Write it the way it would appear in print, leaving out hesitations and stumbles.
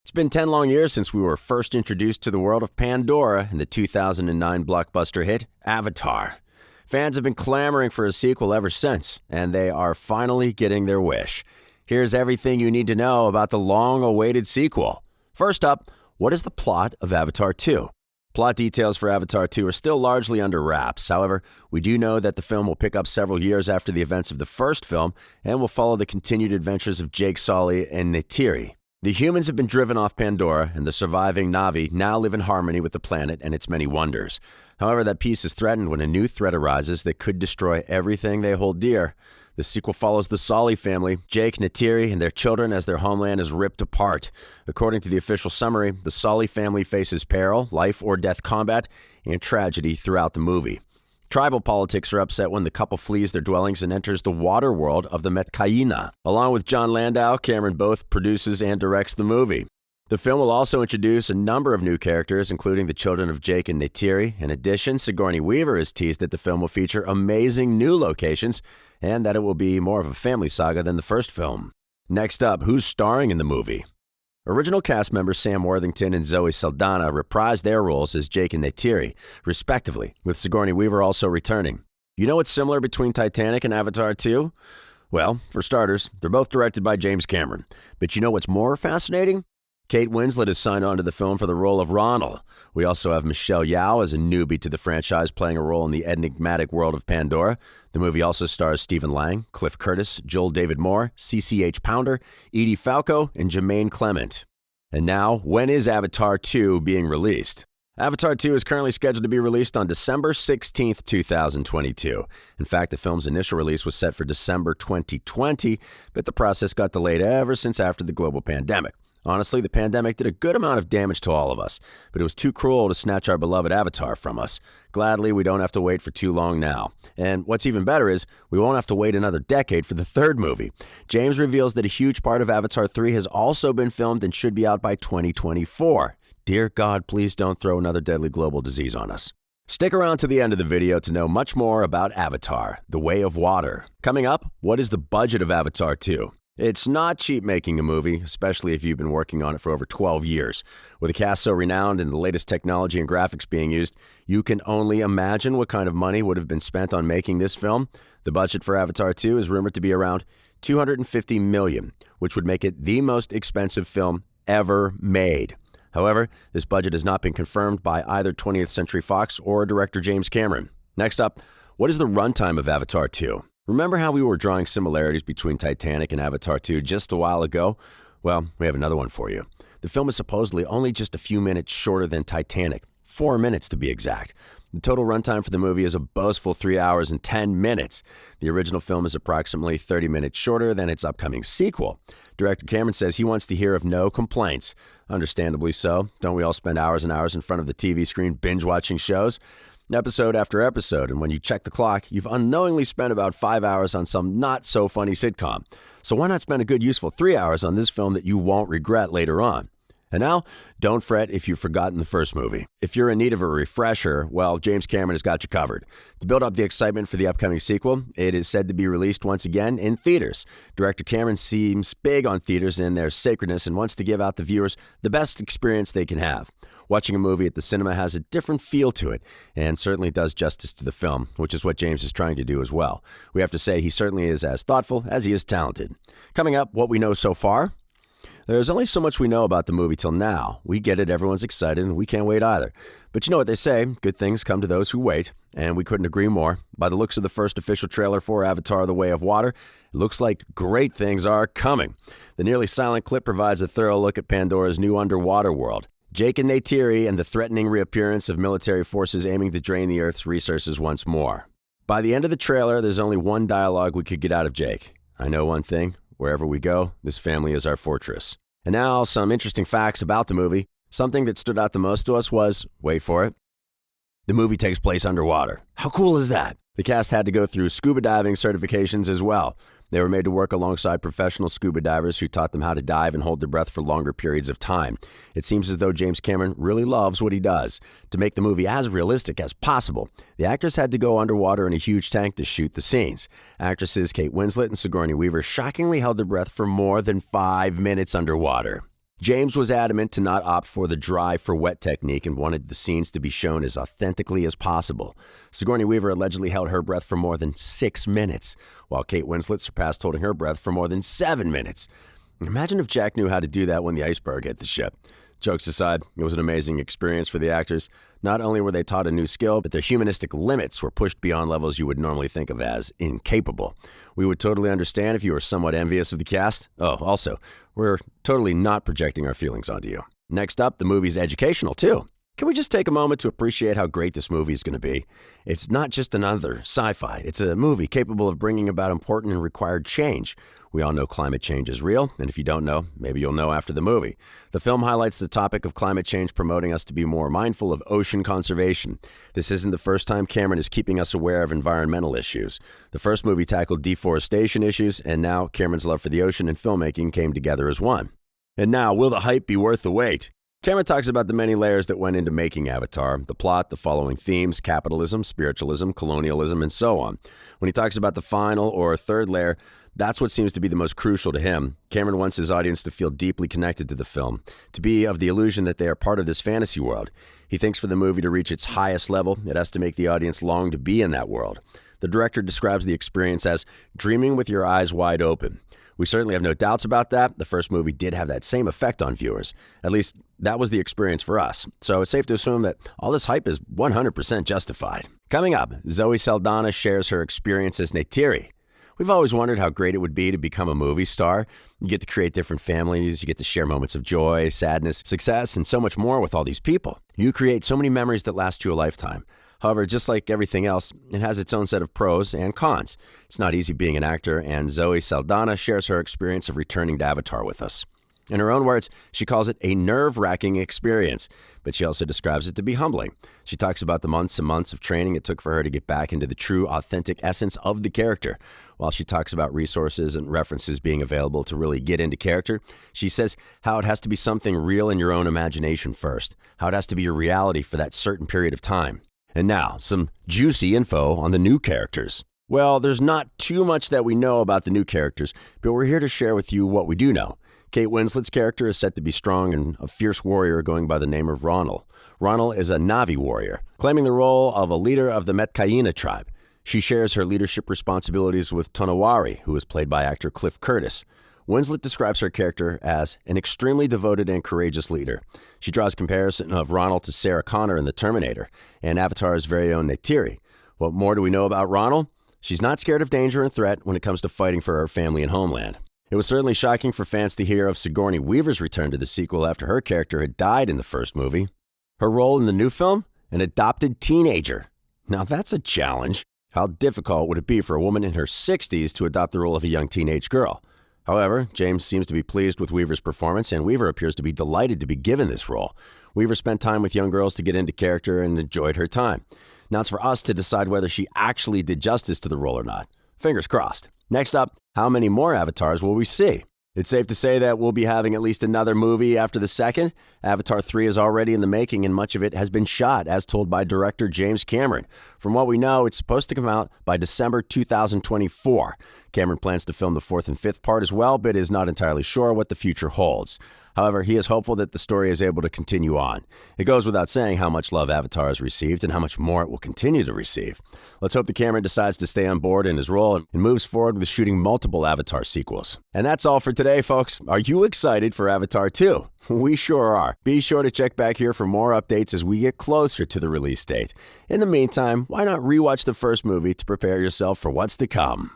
It's been 10 long years since we were first introduced to the world of Pandora in the 2009 blockbuster hit, Avatar. Fans have been clamoring for a sequel ever since, and they are finally getting their wish. Here's everything you need to know about the long-awaited sequel. First up, what is the plot of Avatar 2? Plot details for Avatar 2 are still largely under wraps. However, we do know that the film will pick up several years after the events of the first film and will follow the continued adventures of Jake Sully and Neytiri. The humans have been driven off Pandora, and the surviving Na'vi now live in harmony with the planet and its many wonders. However, that peace is threatened when a new threat arises that could destroy everything they hold dear. The sequel follows the Sully family, Jake, Neytiri, and their children as their homeland is ripped apart. According to the official summary, the Sully family faces peril, life or death combat, and tragedy throughout the movie. Tribal politics are upset when the couple flees their dwellings and enters the water world of the Metkaina. Along with John Landau, Cameron both produces and directs the movie. The film will also introduce a number of new characters, including the children of Jake and Neytiri. In addition, Sigourney Weaver has teased that the film will feature amazing new locations and that it will be more of a family saga than the first film. Next up, who's starring in the movie? Original cast members Sam Worthington and Zoe Saldana reprised their roles as Jake and Neytiri, respectively, with Sigourney Weaver also returning. You know what's similar between Titanic and Avatar 2? Well, for starters, they're both directed by James Cameron. But you know what's more fascinating? Kate Winslet has signed on to the film for the role of Ronald. We also have Michelle Yeoh as a newbie to the franchise playing a role in the enigmatic world of Pandora. The movie also stars Stephen Lang, Cliff Curtis, Joel David Moore, CCH Pounder, Edie Falco, and Jermaine Clement. And now, when is Avatar 2 being released? Avatar 2 is currently scheduled to be released on December 16th, 2022. In fact, the film's initial release was set for December 2020, but the process got delayed ever since after the global pandemic. Honestly, the pandemic did a good amount of damage to all of us, but it was too cruel to snatch our beloved Avatar from us. Gladly, we don't have to wait for too long now. And what's even better is, we won't have to wait another decade for the third movie. James reveals that a huge part of Avatar 3 has also been filmed and should be out by 2024. Dear God, please don't throw another deadly global disease on us. Stick around to the end of the video to know much more about Avatar, The Way of Water. Coming up, what is the budget of Avatar 2? It's not cheap making a movie, especially if you've been working on it for over 12 years. With a cast so renowned and the latest technology and graphics being used, you can only imagine what kind of money would have been spent on making this film. The budget for Avatar 2 is rumored to be around $250 million, which would make it the most expensive film ever made. However, this budget has not been confirmed by either 20th Century Fox or director James Cameron. Next up, what is the runtime of Avatar 2? Remember how we were drawing similarities between Titanic and Avatar 2 just a while ago? Well, we have another one for you. The film is supposedly only just a few minutes shorter than Titanic, 4 minutes to be exact. The total runtime for the movie is a boastful 3 hours and 10 minutes. The original film is approximately 30 minutes shorter than its upcoming sequel. Director Cameron says he wants to hear of no complaints. Understandably so. Don't we all spend hours and hours in front of the TV screen binge-watching shows? Episode after episode, and when you check the clock, you've unknowingly spent about 5 hours on some not-so-funny sitcom. So why not spend a good useful 3 hours on this film that you won't regret later on? And now, don't fret if you've forgotten the first movie. If you're in need of a refresher, well, James Cameron has got you covered. To build up the excitement for the upcoming sequel, it is said to be released once again in theaters. Director Cameron seems big on theaters and their sacredness and wants to give out the viewers the best experience they can have. Watching a movie at the cinema has a different feel to it, and certainly does justice to the film, which is what James is trying to do as well. We have to say he certainly is as thoughtful as he is talented. Coming up, what we know so far? There's only so much we know about the movie till now. We get it, everyone's excited, and we can't wait either. But you know what they say, good things come to those who wait, and we couldn't agree more. By the looks of the first official trailer for Avatar: The Way of Water, it looks like great things are coming. The nearly silent clip provides a thorough look at Pandora's new underwater world. Jake and Neytiri and the threatening reappearance of military forces aiming to drain the Earth's resources once more. By the end of the trailer, there's only one dialogue we could get out of Jake. I know one thing, wherever we go, this family is our fortress. And now, some interesting facts about the movie. Something that stood out the most to us was, wait for it, the movie takes place underwater. How cool is that? The cast had to go through scuba diving certifications as well. They were made to work alongside professional scuba divers who taught them how to dive and hold their breath for longer periods of time. It seems as though James Cameron really loves what he does. To make the movie as realistic as possible, the actors had to go underwater in a huge tank to shoot the scenes. Actresses Kate Winslet and Sigourney Weaver shockingly held their breath for more than 5 minutes underwater. James was adamant to not opt for the dry for wet technique and wanted the scenes to be shown as authentically as possible. Sigourney Weaver allegedly held her breath for more than 6 minutes, while Kate Winslet surpassed holding her breath for more than 7 minutes. Imagine if Jack knew how to do that when the iceberg hit the ship. Jokes aside, it was an amazing experience for the actors. Not only were they taught a new skill, but their humanistic limits were pushed beyond levels you would normally think of as incapable. We would totally understand if you were somewhat envious of the cast. Oh, also, we're totally not projecting our feelings onto you. Next up, the movie's educational, too. Can we just take a moment to appreciate how great this movie is going to be? It's not just another sci-fi. It's a movie capable of bringing about important and required change. We all know climate change is real, and if you don't know, maybe you'll know after the movie. The film highlights the topic of climate change, promoting us to be more mindful of ocean conservation. This isn't the first time Cameron is keeping us aware of environmental issues. The first movie tackled deforestation issues, and now Cameron's love for the ocean and filmmaking came together as one. And now, will the hype be worth the wait? Cameron talks about the many layers that went into making Avatar, the plot, the following themes, capitalism, spiritualism, colonialism, and so on. When he talks about the final or third layer, that's what seems to be the most crucial to him. Cameron wants his audience to feel deeply connected to the film, to be of the illusion that they are part of this fantasy world. He thinks for the movie to reach its highest level, it has to make the audience long to be in that world. The director describes the experience as dreaming with your eyes wide open. We certainly have no doubts about that. The first movie did have that same effect on viewers. At least, that was the experience for us. So it's safe to assume that all this hype is 100% justified. Coming up, Zoe Saldana shares her experience as Neytiri. We've always wondered how great it would be to become a movie star. You get to create different families, you get to share moments of joy, sadness, success, and so much more with all these people. You create so many memories that last you a lifetime. However, just like everything else, it has its own set of pros and cons. It's not easy being an actor, and Zoe Saldana shares her experience of returning to Avatar with us. In her own words, she calls it a nerve-wracking experience, but she also describes it to be humbling. She talks about the months and months of training it took for her to get back into the true, authentic essence of the character. While she talks about resources and references being available to really get into character, she says how it has to be something real in your own imagination first, how it has to be your reality for that certain period of time. And now, some juicy info on the new characters. Well, there's not too much that we know about the new characters, but we're here to share with you what we do know. Kate Winslet's character is set to be strong and a fierce warrior going by the name of Ronal. Ronal is a Na'vi warrior, claiming the role of a leader of the Metkayina tribe. She shares her leadership responsibilities with Tonawari, who is played by actor Cliff Curtis. Winslet describes her character as an extremely devoted and courageous leader. She draws comparison of Ronal to Sarah Connor in The Terminator, and Avatar's very own Neytiri. What more do we know about Ronal? She's not scared of danger and threat when it comes to fighting for her family and homeland. It was certainly shocking for fans to hear of Sigourney Weaver's return to the sequel after her character had died in the first movie. Her role in the new film? An adopted teenager. Now that's a challenge. How difficult would it be for a woman in her 60s to adopt the role of a young teenage girl? However, James seems to be pleased with Weaver's performance, and Weaver appears to be delighted to be given this role. Weaver spent time with young girls to get into character and enjoyed her time. Now it's for us to decide whether she actually did justice to the role or not. Fingers crossed. Next up, how many more Avatars will we see? It's safe to say that we'll be having at least another movie after the second. Avatar 3 is already in the making, and much of it has been shot, as told by director James Cameron. From what we know, it's supposed to come out by December 2024. Cameron plans to film the fourth and fifth part as well, but is not entirely sure what the future holds. However, he is hopeful that the story is able to continue on. It goes without saying how much love Avatar has received and how much more it will continue to receive. Let's hope that Cameron decides to stay on board in his role and moves forward with shooting multiple Avatar sequels. And that's all for today, folks. Are you excited for Avatar 2? We sure are. Be sure to check back here for more updates as we get closer to the release date. In the meantime, why not rewatch the first movie to prepare yourself for what's to come?